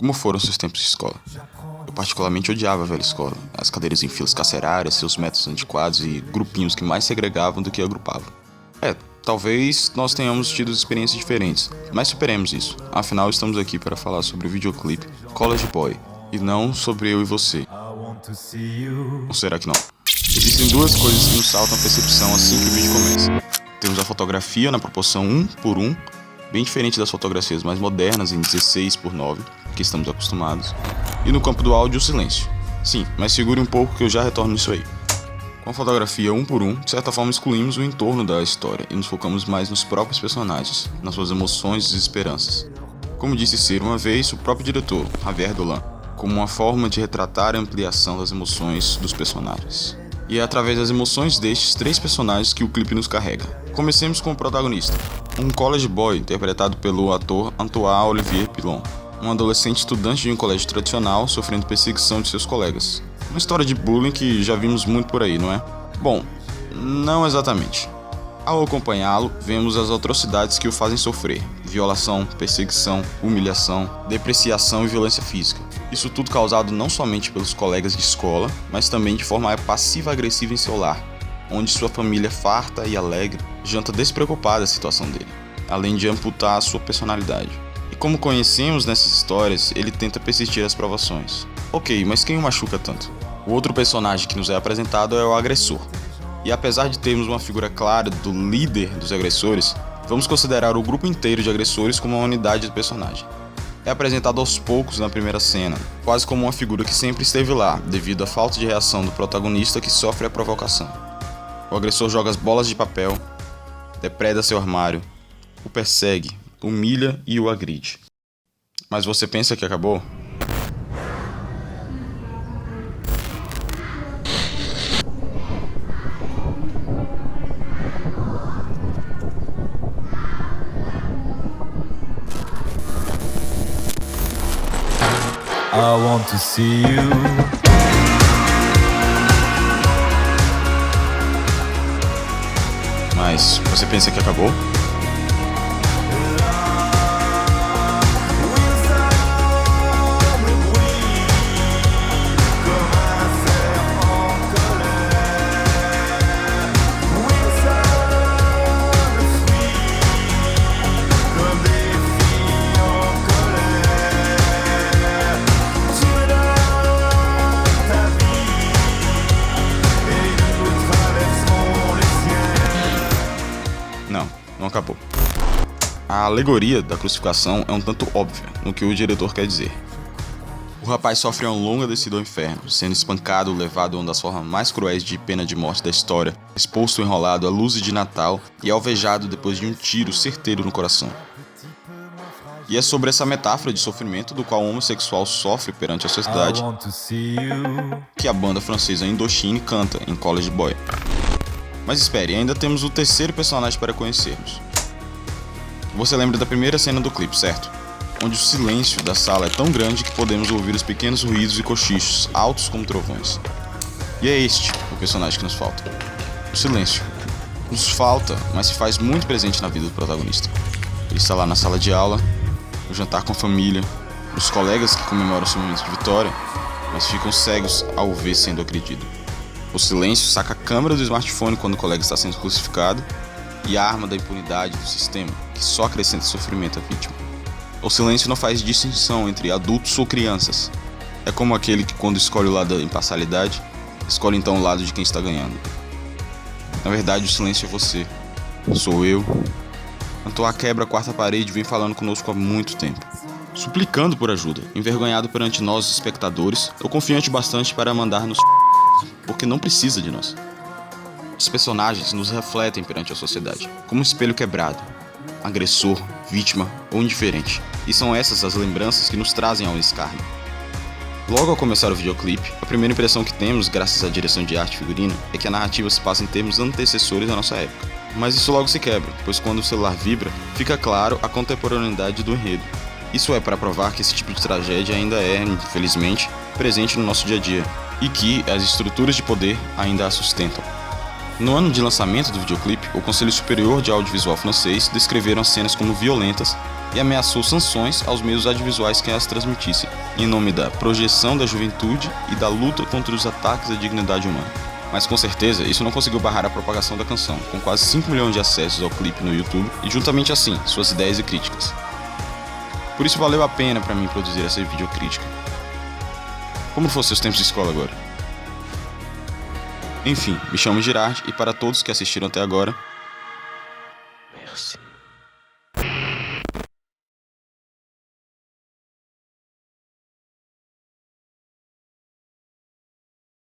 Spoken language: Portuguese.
Como foram seus tempos de escola? Eu particularmente odiava a velha escola, as cadeiras em filas carcerárias, seus métodos antiquados e grupinhos que mais segregavam do que agrupavam. Talvez nós tenhamos tido experiências diferentes, mas superemos isso. Afinal, estamos aqui para falar sobre o videoclipe College Boy, e não sobre eu e você. Ou será que não? Existem duas coisas que nos saltam a percepção assim que o vídeo começa. Temos a fotografia na proporção 1:1, bem diferente das fotografias mais modernas em 16:9, que estamos acostumados. E no campo do áudio, o silêncio. Sim, mas segure um pouco que eu já retorno nisso aí. Com a fotografia 1:1, de certa forma excluímos o entorno da história e nos focamos mais nos próprios personagens, nas suas emoções e esperanças. Como disse ser uma vez o próprio diretor, Javier Dolan, como uma forma de retratar a ampliação das emoções dos personagens. E é através das emoções destes três personagens que o clipe nos carrega. Comecemos com o protagonista, um college boy interpretado pelo ator Antoine Olivier Pilon, um adolescente estudante de um colégio tradicional sofrendo perseguição de seus colegas. Uma história de bullying que já vimos muito por aí, não é? Bom, não exatamente. Ao acompanhá-lo, vemos as atrocidades que o fazem sofrer: violação, perseguição, humilhação, depreciação e violência física. Isso tudo causado não somente pelos colegas de escola, mas também de forma passiva-agressiva em seu lar, onde sua família farta e alegre janta despreocupada da situação dele, além de amputar a sua personalidade. E como conhecemos nessas histórias, ele tenta persistir as provações. Ok, mas quem o machuca tanto? O outro personagem que nos é apresentado é o agressor. E apesar de termos uma figura clara do líder dos agressores, vamos considerar o grupo inteiro de agressores como uma unidade do personagem. É apresentado aos poucos na primeira cena, quase como uma figura que sempre esteve lá, devido à falta de reação do protagonista que sofre a provocação. O agressor joga as bolas de papel, depreda seu armário, o persegue, humilha e o agride. Mas você pensa que acabou? I want to see you. Mas você pensa que acabou? Não acabou. A alegoria da crucificação é um tanto óbvia no que o diretor quer dizer. O rapaz sofre uma longa descida ao inferno, sendo espancado, levado a uma das formas mais cruéis de pena de morte da história, exposto enrolado à luz de Natal e alvejado depois de um tiro certeiro no coração. E é sobre essa metáfora de sofrimento do qual o homossexual sofre perante a sociedade que a banda francesa Indochine canta em College Boy. Mas espere, ainda temos o terceiro personagem para conhecermos. Você lembra da primeira cena do clipe, certo? Onde o silêncio da sala é tão grande que podemos ouvir os pequenos ruídos e cochichos, altos como trovões. E é este o personagem que nos falta. O silêncio. Nos falta, mas se faz muito presente na vida do protagonista. Ele está lá na sala de aula, no jantar com a família, os colegas que comemoram seu momento de vitória, mas ficam cegos ao o ver sendo agredido. O silêncio saca a câmera do smartphone quando o colega está sendo crucificado e a arma da impunidade do sistema, que só acrescenta sofrimento à vítima. O silêncio não faz distinção entre adultos ou crianças. É como aquele que, quando escolhe o lado da imparcialidade, escolhe então o lado de quem está ganhando. Na verdade, o silêncio é você. Sou eu. Antoine quebra a quarta parede e vem falando conosco há muito tempo, suplicando por ajuda, envergonhado perante nós, os espectadores, ou confiante bastante para mandar-nos porque não precisa de nós. Os personagens nos refletem perante a sociedade, como um espelho quebrado, agressor, vítima ou indiferente. E são essas as lembranças que nos trazem ao escárnio. Logo ao começar o videoclipe, a primeira impressão que temos, graças à direção de arte e figurino, é que a narrativa se passa em termos antecessores da nossa época. Mas isso logo se quebra, pois quando o celular vibra, fica claro a contemporaneidade do enredo. Isso é para provar que esse tipo de tragédia ainda é, infelizmente, presente no nosso dia a dia, e que as estruturas de poder ainda a sustentam. No ano de lançamento do videoclipe, o Conselho Superior de Audiovisual francês descreveram as cenas como violentas e ameaçou sanções aos meios audiovisuais que as transmitissem, em nome da projeção da juventude e da luta contra os ataques à dignidade humana. Mas com certeza isso não conseguiu barrar a propagação da canção, com quase 5 milhões de acessos ao clipe no YouTube e juntamente assim, suas ideias e críticas. Por isso valeu a pena para mim produzir essa videocrítica. Como fossem os tempos de escola agora. Enfim, me chamo Girard e para todos que assistiram até agora,